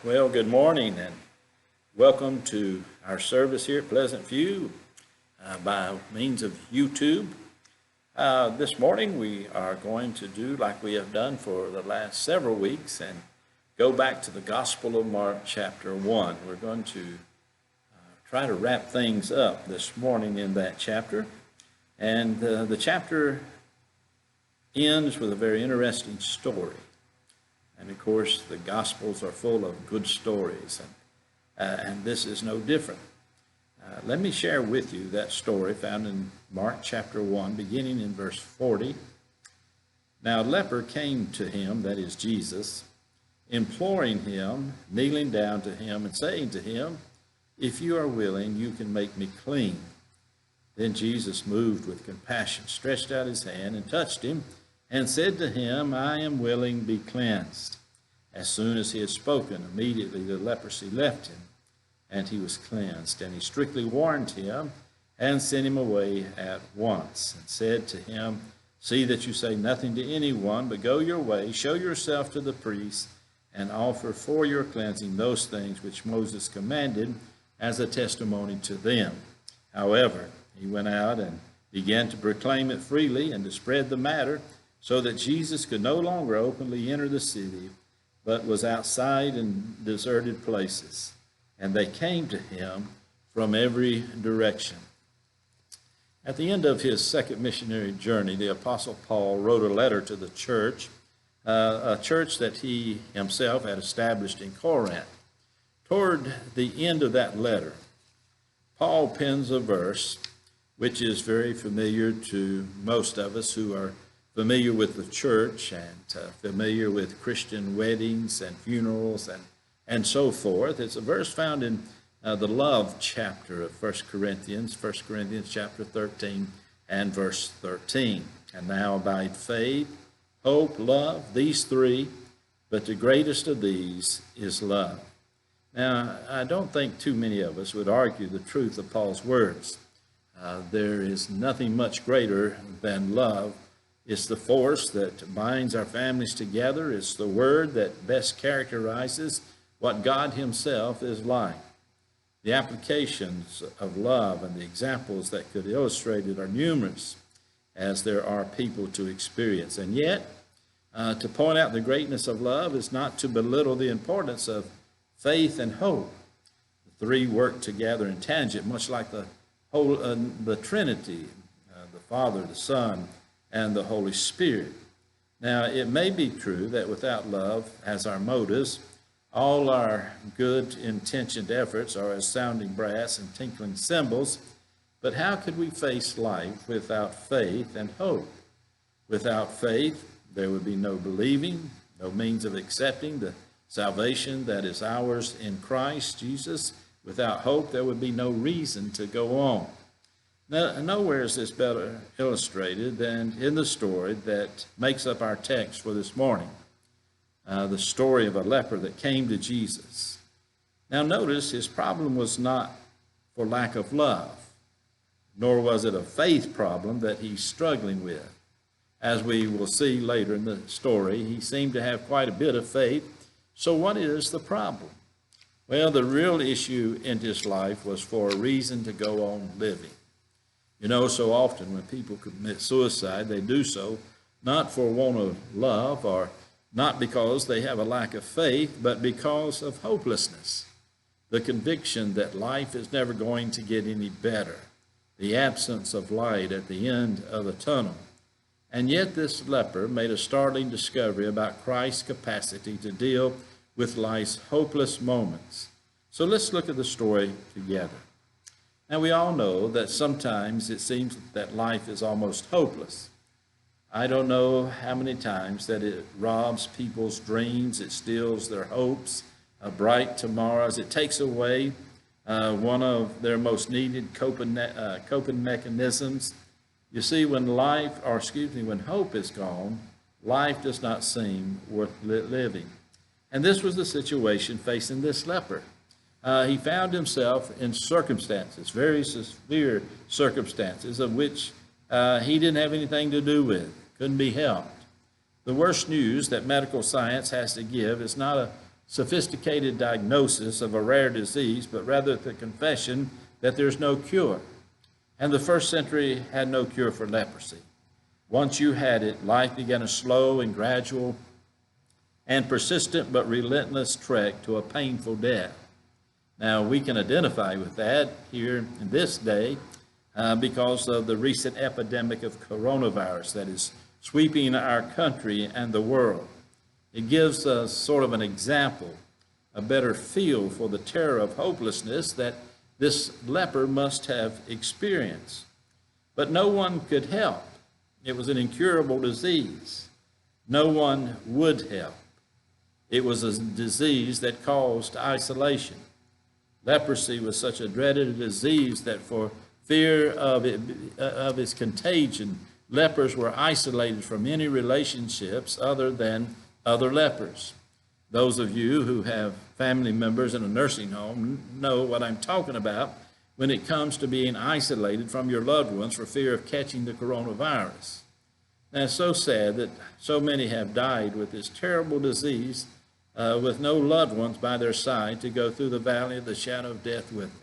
Well, good morning and welcome to our service here at Pleasant View by means of YouTube. This morning we are going to do like we have done for the last several weeks and go back to the Gospel of Mark chapter 1. We're going to try to wrap things up this morning in that chapter. And the chapter ends with a very interesting story. And of course, the Gospels are full of good stories, and this is no different. Let me share with you that story found in Mark chapter 1, beginning in verse 40. Now a leper came to him, that is Jesus, imploring him, kneeling down to him, and saying to him, "If you are willing, you can make me clean." Then Jesus, moved with compassion, stretched out his hand and touched him, and said to him, "I am willing, be cleansed." As soon as he had spoken, immediately the leprosy left him, and he was cleansed. And he strictly warned him and sent him away at once, and said to him, "See that you say nothing to anyone, but go your way, show yourself to the priests, and offer for your cleansing those things which Moses commanded as a testimony to them." However, he went out and began to proclaim it freely and to spread the matter, so that Jesus could no longer openly enter the city, but was outside in deserted places. And they came to him from every direction. At the end of his second missionary journey, the Apostle Paul wrote a letter to the church, a church that he himself had established in Corinth. Toward the end of that letter, Paul pens a verse which is very familiar to most of us who are familiar with the church and familiar with Christian weddings and funerals and so forth. It's a verse found in the love chapter of 1 Corinthians chapter 13 and verse 13. "And now abide faith, hope, love, these three, but the greatest of these is love." Now, I don't think too many of us would argue the truth of Paul's words. There is nothing much greater than love. It's the force that binds our families together. It's the word that best characterizes what God himself is like. The applications of love and the examples that could illustrate it are numerous, as there are people to experience. And yet, to point out the greatness of love is not to belittle the importance of faith and hope. The three work together in tangent, much like the Trinity, the Father, the Son, and the Holy Spirit. Now, it may be true that without love as our motives, all our good-intentioned efforts are as sounding brass and tinkling cymbals, but how could we face life without faith and hope? Without faith, there would be no believing, no means of accepting the salvation that is ours in Christ Jesus. Without hope, there would be no reason to go on. Now, nowhere is this better illustrated than in the story that makes up our text for this morning, the story of a leper that came to Jesus. Now, notice his problem was not for lack of love, nor was it a faith problem that he's struggling with. As we will see later in the story, he seemed to have quite a bit of faith. So what is the problem? Well, the real issue in his life was for a reason to go on living. You know, so often when people commit suicide, they do so not for want of love or not because they have a lack of faith, but because of hopelessness, the conviction that life is never going to get any better, the absence of light at the end of the tunnel. And yet this leper made a startling discovery about Christ's capacity to deal with life's hopeless moments. So let's look at the story together. Now, we all know that sometimes it seems that life is almost hopeless. I don't know how many times that it robs people's dreams, it steals their hopes of bright tomorrows, it takes away one of their most needed coping mechanisms. You see, when when hope is gone, life does not seem worth living. And this was the situation facing this leper. He found himself in circumstances, very severe circumstances, of which he didn't have anything to do with, couldn't be helped. The worst news that medical science has to give is not a sophisticated diagnosis of a rare disease, but rather the confession that there's no cure. And the first century had no cure for leprosy. Once you had it, life began a slow and gradual and persistent but relentless trek to a painful death. Now, we can identify with that here in this day because of the recent epidemic of coronavirus that is sweeping our country and the world. It gives us sort of an example, a better feel for the terror of hopelessness that this leper must have experienced. But no one could help. It was an incurable disease. No one would help. It was a disease that caused isolation. Leprosy was such a dreaded disease that for fear of its contagion, lepers were isolated from any relationships other than other lepers. Those of you who have family members in a nursing home know what I'm talking about when it comes to being isolated from your loved ones for fear of catching the coronavirus. And it's so sad that so many have died with this terrible disease with no loved ones by their side to go through the valley of the shadow of death with them.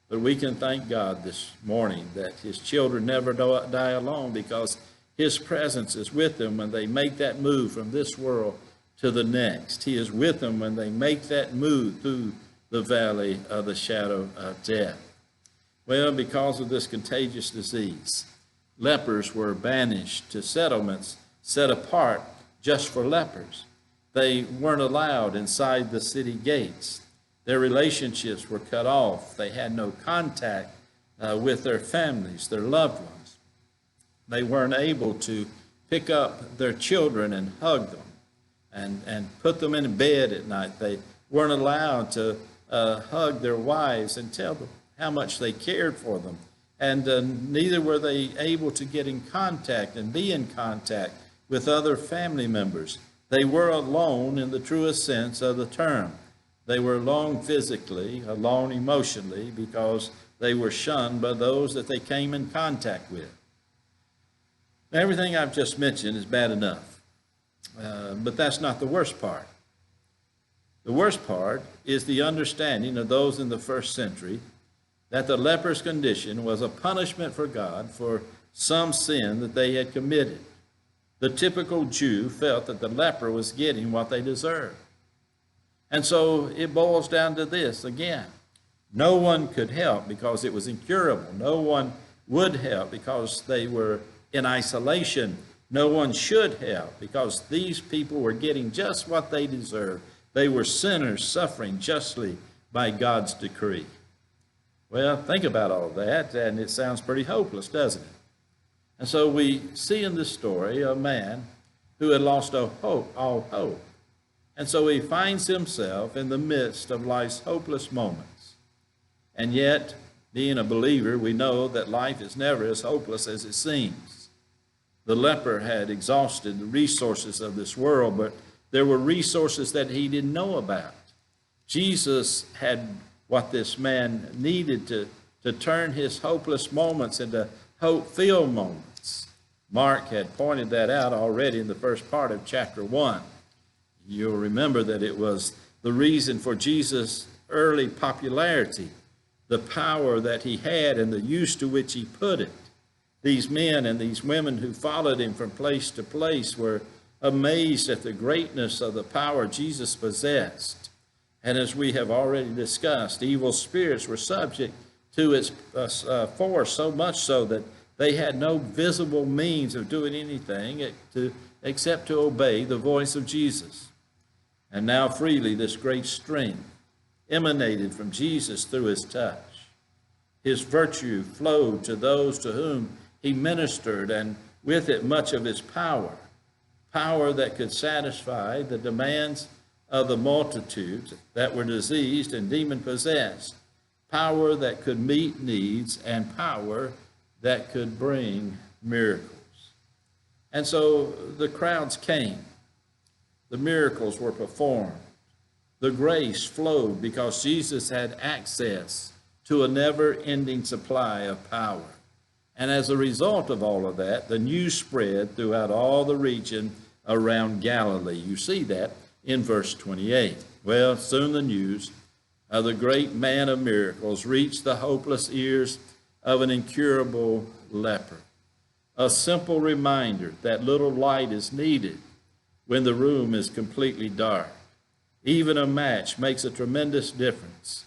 But we can thank God this morning that his children never die alone because his presence is with them when they make that move from this world to the next. He is with them when they make that move through the valley of the shadow of death. Well, because of this contagious disease, lepers were banished to settlements set apart just for lepers. They weren't allowed inside the city gates. Their relationships were cut off. They had no contact with their families, their loved ones. They weren't able to pick up their children and hug them and put them in bed at night. They weren't allowed to hug their wives and tell them how much they cared for them. And neither were they able to get in contact and be in contact with other family members. They were alone in the truest sense of the term. They were alone physically, alone emotionally, because they were shunned by those that they came in contact with. Everything I've just mentioned is bad enough, but that's not the worst part. The worst part is the understanding of those in the first century that the leper's condition was a punishment for God for some sin that they had committed. The typical Jew felt that the leper was getting what they deserved. And so it boils down to this again. No one could help because it was incurable. No one would help because they were in isolation. No one should help because these people were getting just what they deserved. They were sinners suffering justly by God's decree. Well, think about all that, and it sounds pretty hopeless, doesn't it? And so we see in this story a man who had lost all hope. And so he finds himself in the midst of life's hopeless moments. And yet, being a believer, we know that life is never as hopeless as it seems. The leper had exhausted the resources of this world, but there were resources that he didn't know about. Jesus had what this man needed to turn his hopeless moments into hope-filled moments. Mark had pointed that out already in the first part of chapter 1. You'll remember that it was the reason for Jesus' early popularity, the power that he had and the use to which he put it. These men and these women who followed him from place to place were amazed at the greatness of the power Jesus possessed. And as we have already discussed, evil spirits were subject to its force, so much so that they had no visible means of doing anything except to obey the voice of Jesus. And now freely this great strength emanated from Jesus through his touch. His virtue flowed to those to whom he ministered, and with it much of his power that could satisfy the demands of the multitudes that were diseased and demon-possessed, power that could meet needs, and power that could bring miracles. And so the crowds came. The miracles were performed. The grace flowed because Jesus had access to a never-ending supply of power. And as a result of all of that, the news spread throughout all the region around Galilee. You see that in verse 28. Well, soon the news of the great man of miracles reached the hopeless ears of an incurable leper. A simple reminder that little light is needed when the room is completely dark. Even a match makes a tremendous difference.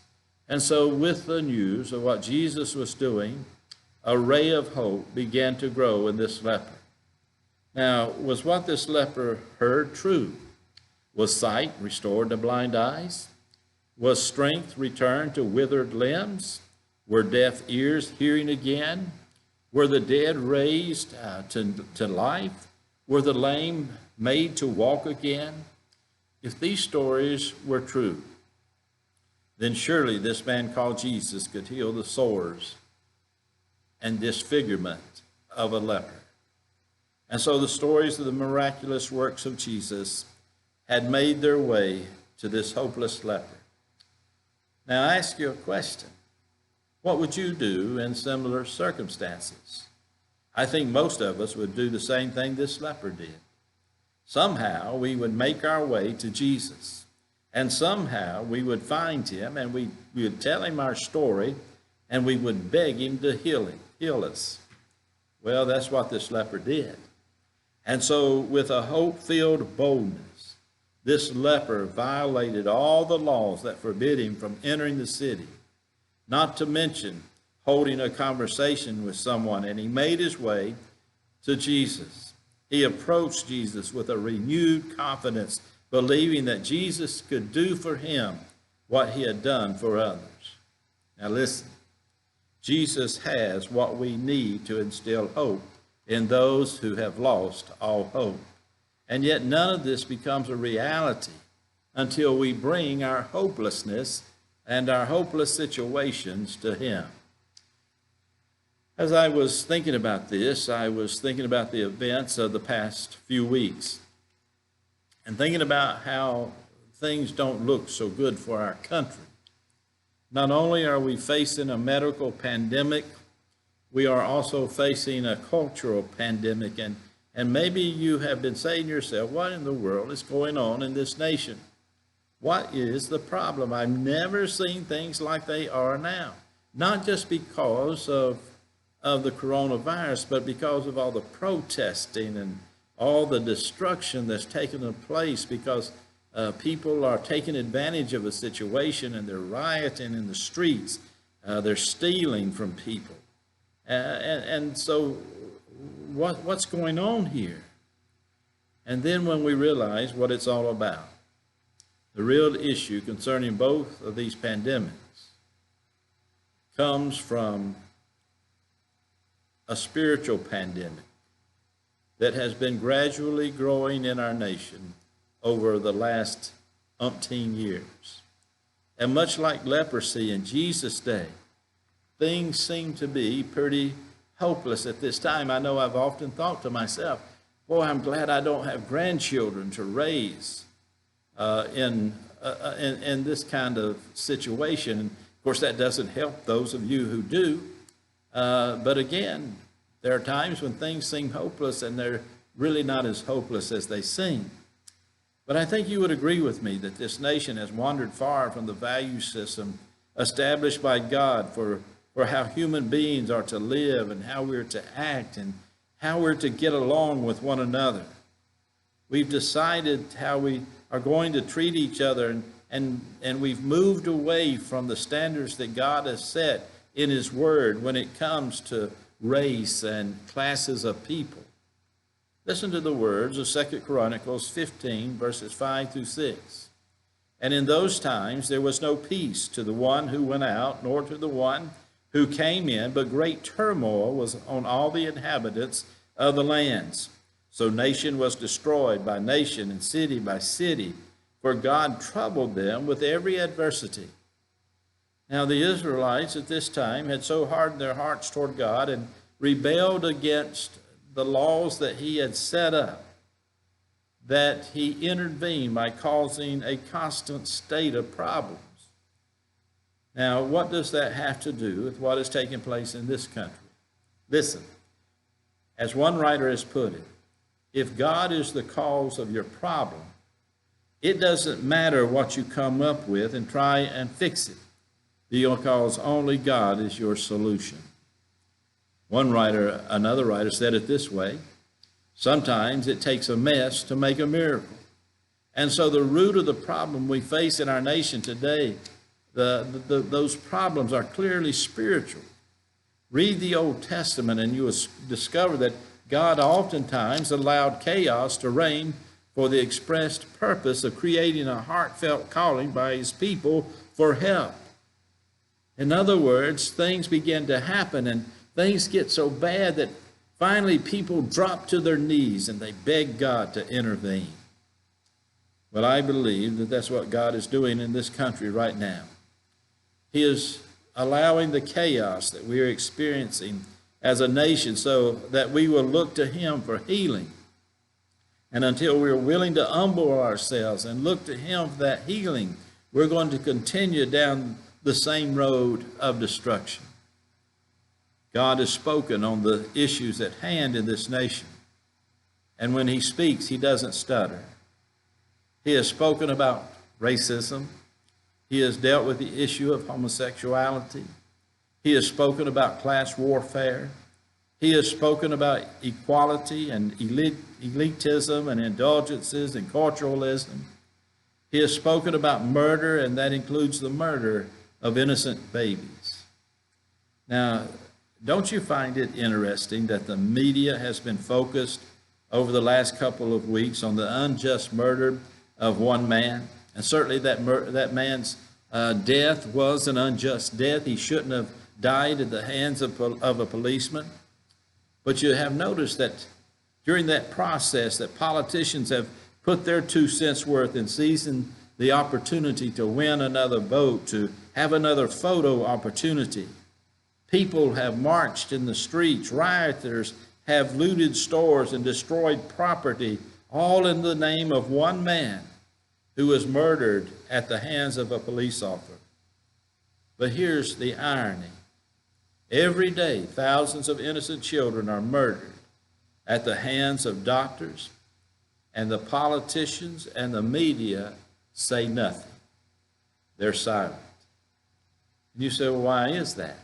And so with the news of what Jesus was doing, a ray of hope began to grow in this leper. Now, was what this leper heard true? Was sight restored to blind eyes? Was strength returned to withered limbs? Were deaf ears hearing again? Were the dead raised to life? Were the lame made to walk again? If these stories were true, then surely this man called Jesus could heal the sores and disfigurement of a leper. And so the stories of the miraculous works of Jesus had made their way to this hopeless leper. Now I ask you a question. What would you do in similar circumstances? I think most of us would do the same thing this leper did. Somehow we would make our way to Jesus, and somehow we would find him, and we would tell him our story, and we would beg him to heal us. Well, that's what this leper did. And so with a hope-filled boldness, this leper violated all the laws that forbid him from entering the city, not to mention holding a conversation with someone, and he made his way to Jesus. He approached Jesus with a renewed confidence, believing that Jesus could do for him what he had done for others. Now listen, Jesus has what we need to instill hope in those who have lost all hope. And yet none of this becomes a reality until we bring our hopelessness and our hopeless situations to him. As I was thinking about this, I was thinking about the events of the past few weeks and thinking about how things don't look so good for our country. Not only are we facing a medical pandemic, we are also facing a cultural pandemic. And maybe you have been saying to yourself, what in the world is going on in this nation? What is the problem? I've never seen things like they are now. Not just because of the coronavirus, but because of all the protesting and all the destruction that's taken place because people are taking advantage of a situation and they're rioting in the streets. They're stealing from people. And so what's going on here? And then when we realize what it's all about, the real issue concerning both of these pandemics comes from a spiritual pandemic that has been gradually growing in our nation over the last umpteen years. And much like leprosy in Jesus' day, things seem to be pretty hopeless at this time. I know I've often thought to myself, boy, I'm glad I don't have grandchildren to raise in this kind of situation. And of course, that doesn't help those of you who do. But again, there are times when things seem hopeless and they're really not as hopeless as they seem. But I think you would agree with me that this nation has wandered far from the value system established by God for how human beings are to live and how we're to act and how we're to get along with one another. We've decided how we are going to treat each other, and we've moved away from the standards that God has set in his word when it comes to race and classes of people. Listen to the words of 2 Chronicles 15, verses 5 through 6. And in those times there was no peace to the one who went out, nor to the one who came in, but great turmoil was on all the inhabitants of the lands. So nation was destroyed by nation and city by city, for God troubled them with every adversity. Now the Israelites at this time had so hardened their hearts toward God and rebelled against the laws that he had set up, that he intervened by causing a constant state of problems. Now, what does that have to do with what is taking place in this country? Listen, as one writer has put it, if God is the cause of your problem, It doesn't matter what you come up with and try and fix it, because only God is your solution. Another writer said it this way: sometimes it takes a mess to make a miracle. And so the root of the problem we face in our nation today, those problems are clearly spiritual. Read the Old Testament and you will discover that God oftentimes allowed chaos to reign for the expressed purpose of creating a heartfelt calling by his people for help. In other words, things begin to happen and things get so bad that finally people drop to their knees and they beg God to intervene. Well, I believe that that's what God is doing in this country right now. He is allowing the chaos that we are experiencing as a nation so that we will look to him for healing. And until we're willing to humble ourselves and look to him for that healing, we're going to continue down the same road of destruction. God has spoken on the issues at hand in this nation. And when he speaks, he doesn't stutter. He has spoken about racism. He has dealt with the issue of homosexuality. He has spoken about class warfare. He has spoken about equality and elitism and indulgences and culturalism. He has spoken about murder, and that includes the murder of innocent babies. Now, don't you find it interesting that the media has been focused over the last couple of weeks on the unjust murder of one man? And certainly that man's death was an unjust death. He shouldn't have died at the hands of a policeman. But you have noticed that during that process that politicians have put their 2 cents worth in seizing the opportunity to win another vote, to have another photo opportunity. People have marched in the streets. Rioters have looted stores and destroyed property, all in the name of one man who was murdered at the hands of a police officer. But here's the irony. Every day, thousands of innocent children are murdered at the hands of doctors, and the politicians and the media say nothing. They're silent. And you say, well, why is that?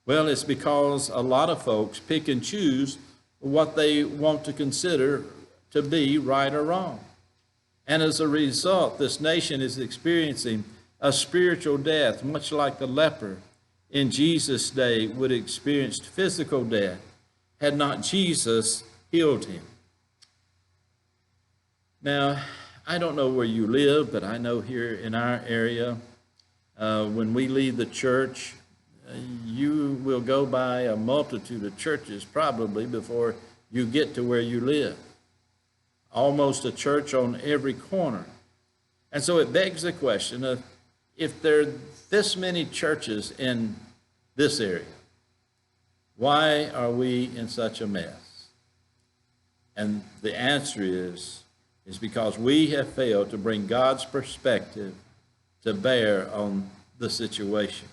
Well, it's because a lot of folks pick and choose what they want to consider to be right or wrong. And as a result, this nation is experiencing a spiritual death, much like the leper in Jesus' day would have experienced physical death had not Jesus healed him. Now, I don't know where you live, but I know here in our area, when we leave the church, you will go by a multitude of churches probably before you get to where you live. Almost a church on every corner. And so it begs the question of, if there are this many churches in this area, why are we in such a mess? And the answer is because we have failed to bring God's perspective to bear on the situation.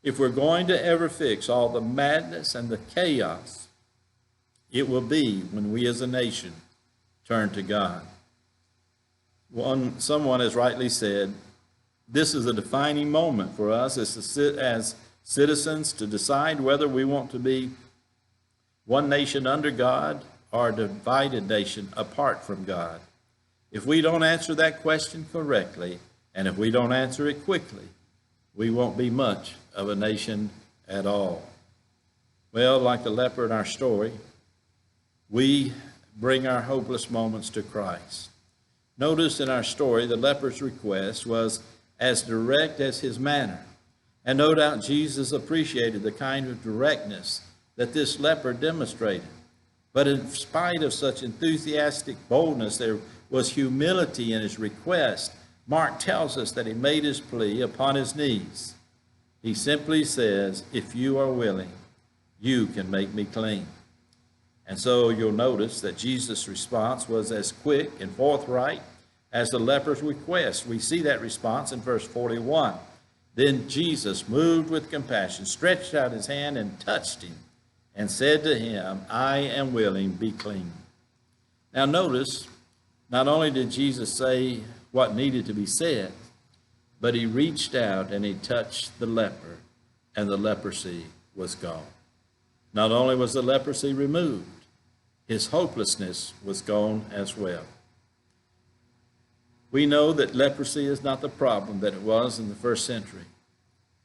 If we're going to ever fix all the madness and the chaos, it will be when we as a nation turn to God. Someone has rightly said, this is a defining moment for us as citizens to decide whether we want to be one nation under God or a divided nation apart from God. If we don't answer that question correctly, and if we don't answer it quickly, we won't be much of a nation at all. Well, like the leper in our story, we bring our hopeless moments to Christ. Notice in our story, the leper's request was as direct as his manner. And no doubt Jesus appreciated the kind of directness that this leper demonstrated. But in spite of such enthusiastic boldness, there was humility in his request. Mark tells us that he made his plea upon his knees. He simply says, if you are willing, you can make me clean. And so you'll notice that Jesus' response was as quick and forthright as the leper's request. We see that response in verse 41. Then Jesus, moved with compassion, stretched out his hand and touched him and said to him, I am willing, be clean. Now notice Not only did Jesus say what needed to be said, but he reached out and he touched the leper, and the leprosy was gone. Not only was the leprosy removed, his hopelessness was gone as well. We know that leprosy is not the problem that it was in the first century,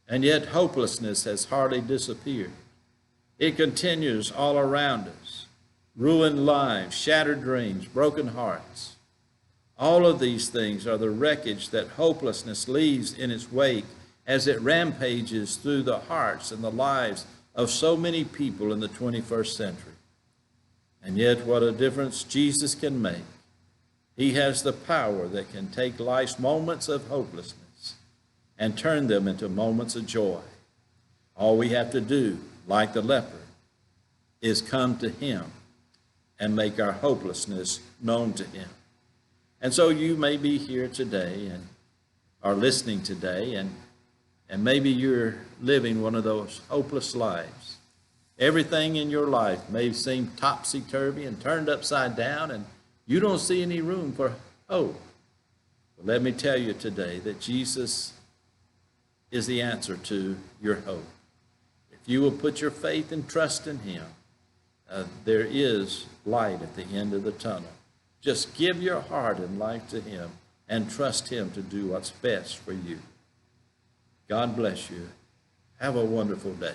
and yet hopelessness has hardly disappeared. It continues all around us. Ruined lives, shattered dreams, broken hearts. All of these things are the wreckage that hopelessness leaves in its wake as it rampages through the hearts and the lives of so many people in the 21st century. And yet, what a difference Jesus can make. He has the power that can take life's moments of hopelessness and turn them into moments of joy. All we have to do, like the leper, is come to him and make our hopelessness known to him. And so you may be here today and are listening today, and maybe you're living one of those hopeless lives. Everything in your life may seem topsy-turvy and turned upside down, and you don't see any room for hope. But let me tell you today that Jesus is the answer to your hope. If you will put your faith and trust in him, there is light at the end of the tunnel. Just give your heart and life to him and trust him to do what's best for you. God bless you. Have a wonderful day.